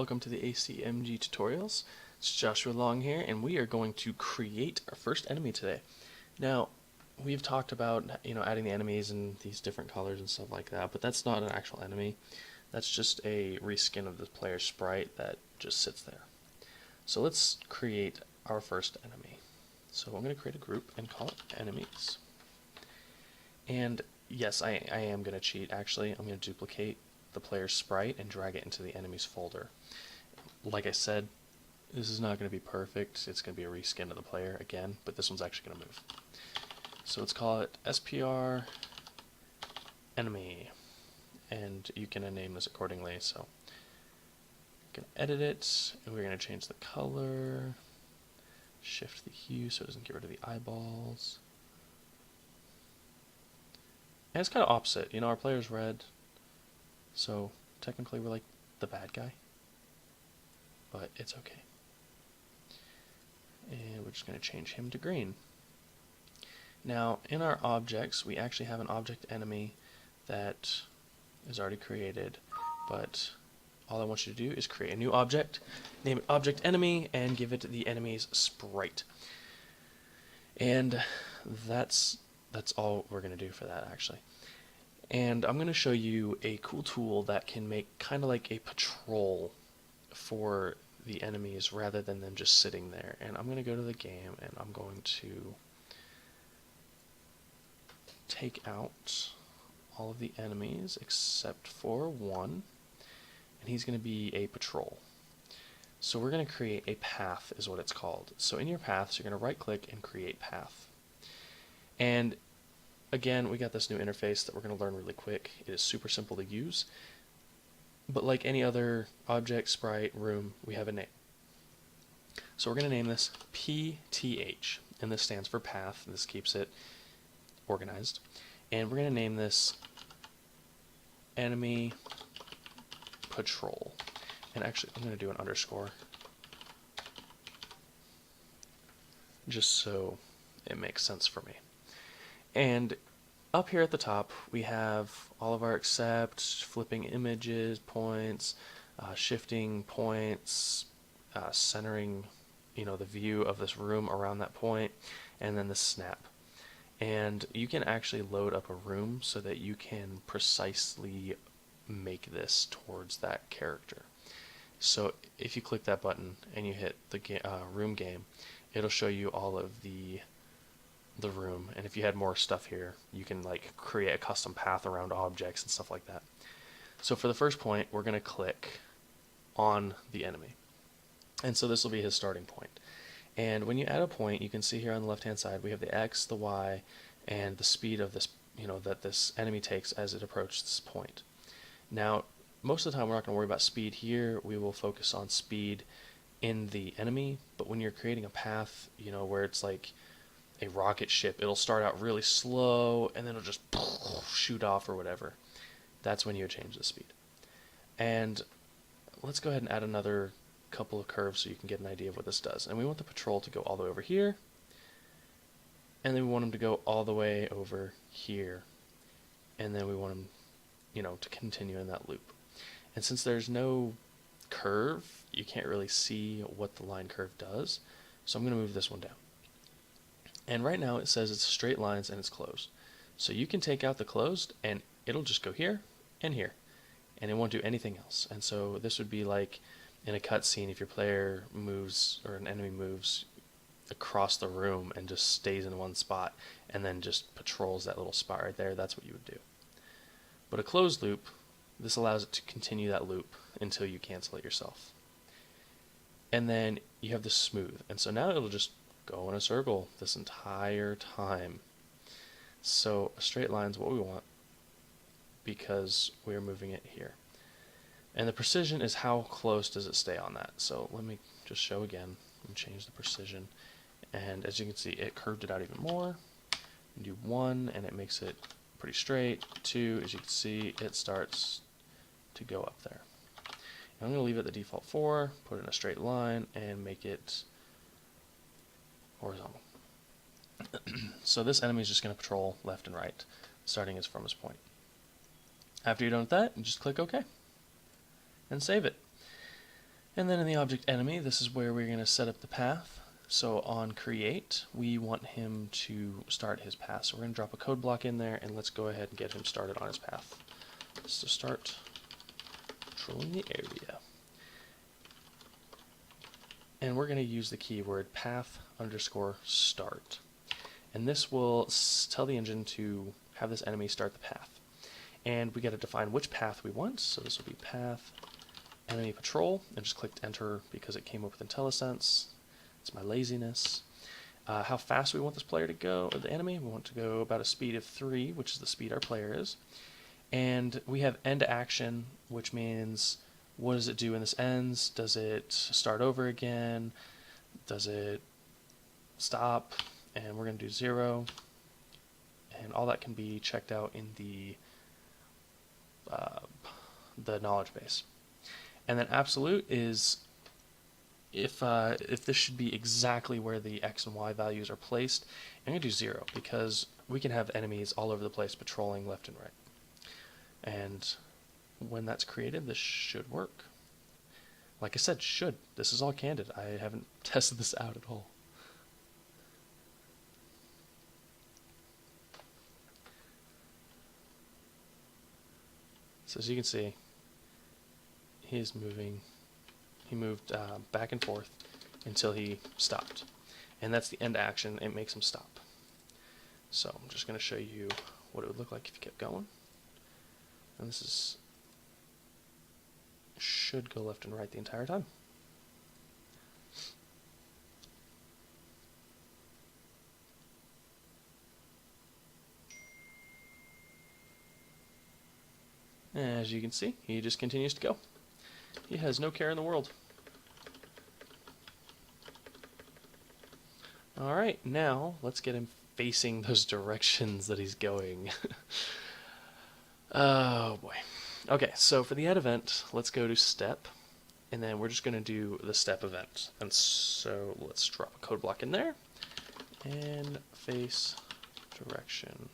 welcome to the ACMG tutorials. It's Joshua Long here, and we are going to create our first enemy today. Now, we've talked about adding the enemies in these different colors and stuff like that, but that's not an actual enemy. That's just a reskin of the player's sprite that just sits there. So let's create our first enemy. So I'm going to create a group and call it enemies. And yes, I am going to cheat actually. I'm going to duplicate the player's sprite and drag it into the enemies folder. Like I said, this is not going to be perfect. It's going to be a reskin of the player again, but this one's actually going to move. So let's call it SPR enemy, and you can name this accordingly. So you can edit it, and we're going to change the color, shift the hue so it doesn't get rid of the eyeballs. And it's kind of opposite. Our player's red, so technically we're like the bad guy, but it's okay. And we're just going to change him to green. Now in our objects we actually have an object enemy that is already created, but all I want you to do is create a new object, name it object enemy, and give it the enemy's sprite. And that's all we're going to do for that actually. And I'm going to show you a cool tool that can make kind of like a patrol for the enemies rather than them just sitting there. And I'm going to go to the game and I'm going to take out all of the enemies except for one, and he's going to be a patrol. So we're going to create a path is what it's called. So in your paths you're going to right click and create path. And again, we got this new interface that we're going to learn really quick. It is super simple to use, but like any other object, sprite, room, we have a name. So we're going to name this PTH, and this stands for path. This keeps it organized. And we're going to name this enemy patrol. And actually, I'm going to do an underscore just so it makes sense for me. And up here at the top we have all of our accept, flipping images, points, shifting points, centering the view of this room around that point, and then the snap. And you can actually load up a room so that you can precisely make this towards that character. So if you click that button and you hit the room game, it'll show you all of the room, and if you had more stuff here you can like create a custom path around objects and stuff like that. So for the first point we're going to click on the enemy, and so this will be his starting point. And when you add a point, you can see here on the left hand side we have the X, the Y, and the speed of this that this enemy takes as it approaches this point. Now most of the time we're not going to worry about speed here. We will focus on speed in the enemy, but when you're creating a path where it's like a rocket ship, it'll start out really slow and then it'll just shoot off or whatever. That's when you change the speed. And let's go ahead and add another couple of curves so you can get an idea of what this does. And we want the patrol to go all the way over here, and then we want him to go all the way over here, and then we want him to continue in that loop. And since there's no curve, you can't really see what the line curve does, so I'm going to move this one down. And right now it says it's straight lines and it's closed. So you can take out the closed and it'll just go here and here, and it won't do anything else. And so this would be like in a cutscene, if your player moves or an enemy moves across the room and just stays in one spot and then just patrols that little spot right there, that's what you would do. But a closed loop, this allows it to continue that loop until you cancel it yourself. And then you have the smooth, and so now it'll just go in a circle this entire time. So a straight line is what we want because we're moving it here. And the precision is how close does it stay on that. So let me just show again and change the precision. And as you can see, it curved it out even more. You do 1 and it makes it pretty straight. 2, as you can see, it starts to go up there. And I'm going to leave it the default 4, put it in a straight line, and make it horizontal. So this enemy is just going to patrol left and right, starting from his point. After you're done with that, you just click OK and save it. And then in the object enemy, this is where we're going to set up the path. So on create, we want him to start his path. So we're going to drop a code block in there, and let's go ahead and get him started on his path. So start patrolling the area. And we're going to use the keyword path_start. And this will tell the engine to have this enemy start the path. And we got to define which path we want. So this will be path enemy patrol. I just clicked enter because it came up with IntelliSense. It's my laziness. How fast we want this player to go, or the enemy. We want to go about a speed of 3, which is the speed our player is. And we have end action, which means what does it do when this ends? Does it start over again? Does it stop? And we're going to do 0. And all that can be checked out in the knowledge base. And then absolute is if this should be exactly where the X and Y values are placed. I'm going to do 0 because we can have enemies all over the place patrolling left and right. And when that's created, this should work. Like I said, should. This is all candid. I haven't tested this out at all. So as you can see, he's moving. He moved back and forth until he stopped. And that's the end action. It makes him stop. So I'm just going to show you what it would look like if you kept going. And this should go left and right the entire time. As you can see, he just continues to go. He has no care in the world. Alright, now let's get him facing those directions that he's going. Oh boy. Okay, so for the add event, let's go to step, and then we're just going to do the step event. And so let's drop a code block in there, and face direction.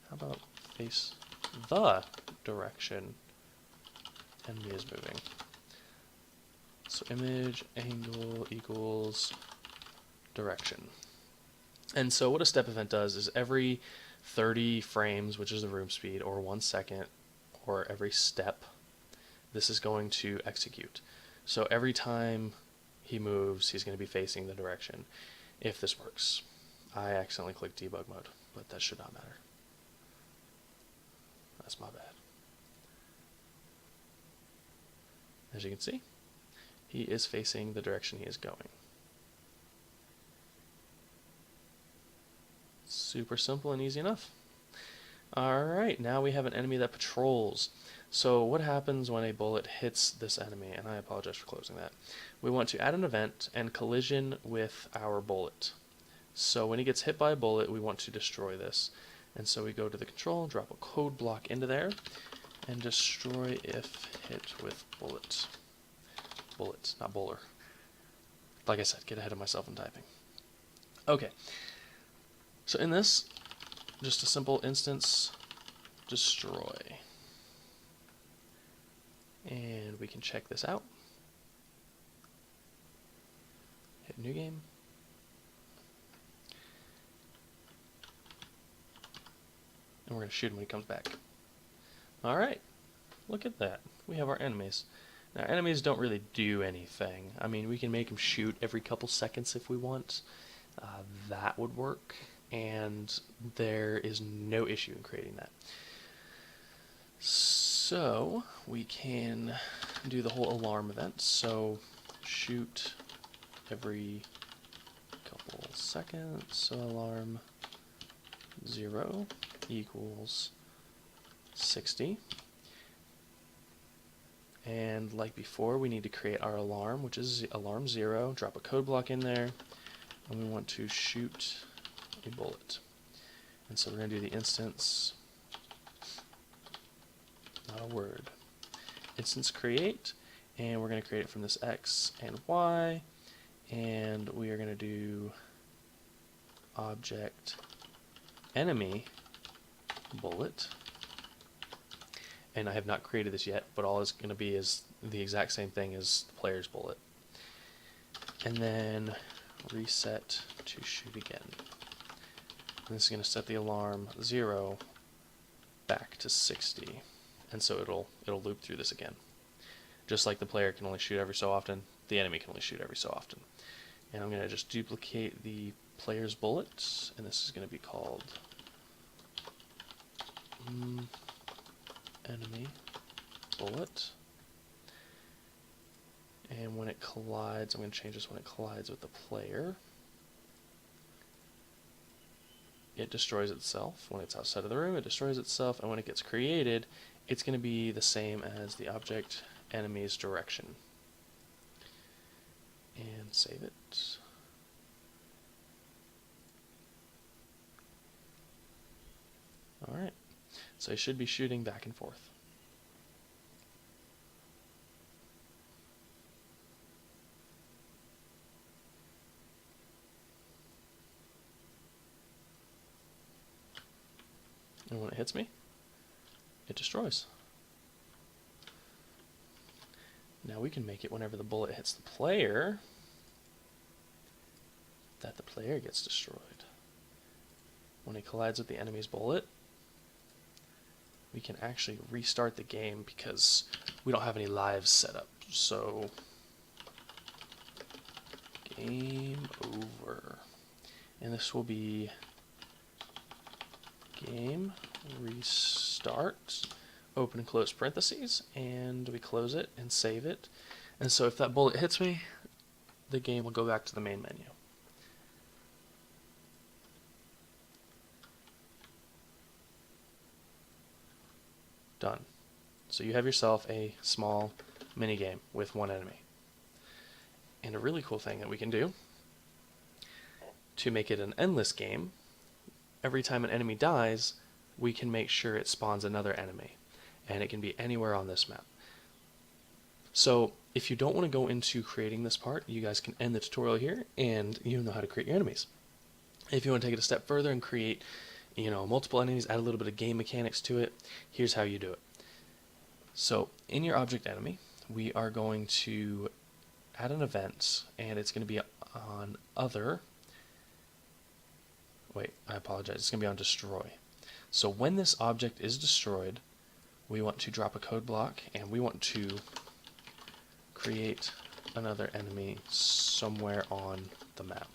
How about face the direction enemy is moving? So image angle equals direction. And so what a step event does is every 30 frames, which is the room speed, or 1 second, or every step, this is going to execute. So every time he moves, he's going to be facing the direction. If this works. I accidentally clicked debug mode, but that should not matter. That's my bad. As you can see, he is facing the direction he is going. Super simple and easy enough. Alright, now we have an enemy that patrols. So what happens when a bullet hits this enemy? And I apologize for closing that. We want to add an event and collision with our bullet. So when he gets hit by a bullet, we want to destroy this. And so we go to the control, drop a code block into there, and destroy if hit with bullet. Bullet, not bowler. Like I said, get ahead of myself in typing. Okay. So in this, just a simple instance destroy. And we can check this out. Hit new game. And we're going to shoot him when he comes back. Alright, look at that. We have our enemies. Now, enemies don't really do anything. I mean, we can make them shoot every couple seconds if we want. That would work, and there is no issue in creating that. So, we can do the whole alarm event. So, shoot every couple seconds. So, alarm 0 equals 60. And like before, we need to create our alarm, which is alarm 0, drop a code block in there, and we want to shoot a bullet. And so we're going to do the instance, not a word, instance create, and we're going to create it from this X and Y, and we are going to do object enemy bullet. and I have not created this yet, but all it's going to be is the exact same thing as the player's bullet. And then reset to shoot again. And this is going to set the alarm 0 back to 60, and so it'll loop through this again. Just like the player can only shoot every so often, the enemy can only shoot every so often. And I'm going to just duplicate the player's bullets, and this is going to be called enemy bullet. And when it collides, I'm going to change this when it collides with the player. It destroys itself. When it's outside of the room, it destroys itself, and when it gets created, it's going to be the same as the object enemy's direction. And save it. Alright, so I should be shooting back and forth. And when it hits me, it destroys. Now we can make it whenever the bullet hits the player, that the player gets destroyed. When it collides with the enemy's bullet, we can actually restart the game because we don't have any lives set up. So, game over. And this will be game restart, open and close parentheses, and we close it and save it. And so if that bullet hits me, the game will go back to the main menu. Done. So you have yourself a small mini game with one enemy. And a really cool thing that we can do to make it an endless game, every time an enemy dies, we can make sure it spawns another enemy. And it can be anywhere on this map. So if you don't want to go into creating this part, you guys can end the tutorial here and you know how to create your enemies. If you want to take it a step further and create, multiple enemies, add a little bit of game mechanics to it, here's how you do it. So in your object enemy, we are going to add an event, and it's going to be on other. Wait, I apologize. It's going to be on destroy. So when this object is destroyed, we want to drop a code block, and we want to create another enemy somewhere on the map.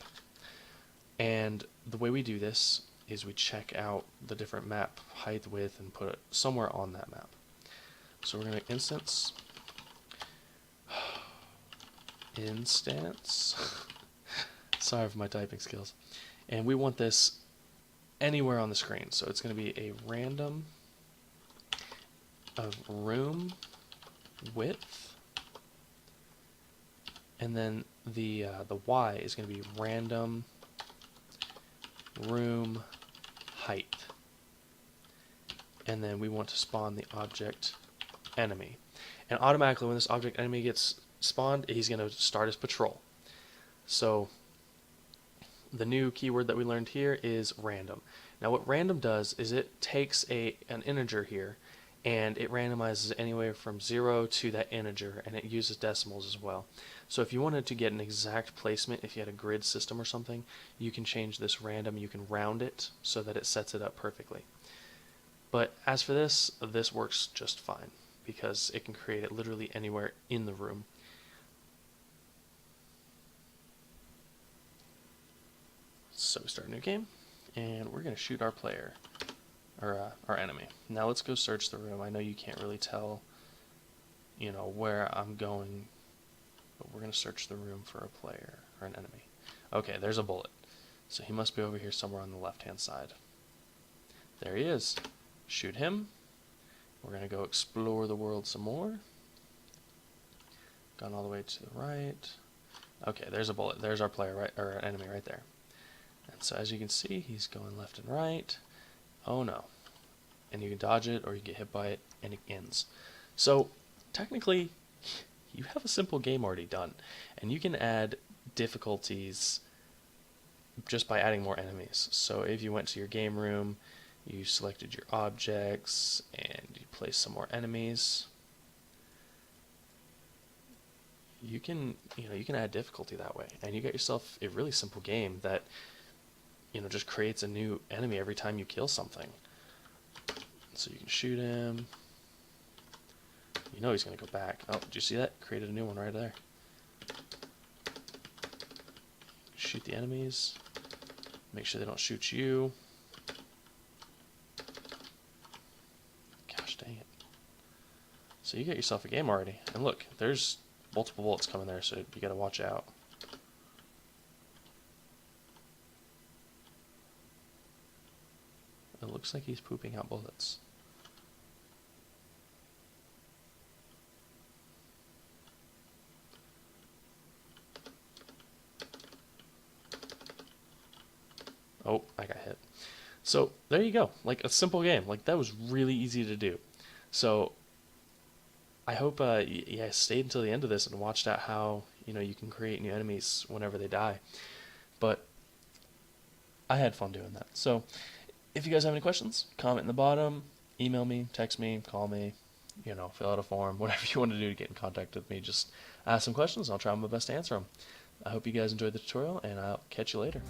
And the way we do this is we check out the different map height, width, and put it somewhere on that map. So we're going to instance sorry for my typing skills. And we want this anywhere on the screen. So it's going to be a random of room width, and then the Y is going to be random room height. And then we want to spawn the object enemy. And automatically when this object enemy gets spawned, he's going to start his patrol. So the new keyword that we learned here is random. Now what random does is it takes an integer here and it randomizes anywhere from 0 to that integer, and it uses decimals as well. So if you wanted to get an exact placement, if you had a grid system or something, you can change this random, you can round it so that it sets it up perfectly. But as for this works just fine because it can create it literally anywhere in the room. So we start a new game, and we're going to shoot our player, or our enemy. Now let's go search the room. I know you can't really tell, where I'm going, but we're going to search the room for a player or an enemy. Okay, there's a bullet. So he must be over here somewhere on the left-hand side. There he is. Shoot him. We're going to go explore the world some more. Gone all the way to the right. Okay, there's a bullet. There's our player, right, or enemy right there. And so as you can see, he's going left and right. Oh no. And you can dodge it or you get hit by it and it ends. So technically, you have a simple game already done. And you can add difficulties just by adding more enemies. So if you went to your game room You selected your objects and you place some more enemies. You can add difficulty that way, and you get yourself a really simple game that just creates a new enemy every time you kill something. So you can shoot him. He's going to go back. Oh, did you see that? Created a new one right there. Shoot the enemies. Make sure they don't shoot you. Gosh dang it. So you get yourself a game already. And look, there's multiple bullets coming there, so you got to watch out. It looks like he's pooping out bullets. Oh, I got hit. So there you go. Like a simple game. Like that was really easy to do. So I hope you guys stayed until the end of this and watched out how you can create new enemies whenever they die. But I had fun doing that. So if you guys have any questions, comment in the bottom, email me, text me, call me, fill out a form, whatever you want to do to get in contact with me. Just ask some questions and I'll try my best to answer them. I hope you guys enjoyed the tutorial and I'll catch you later.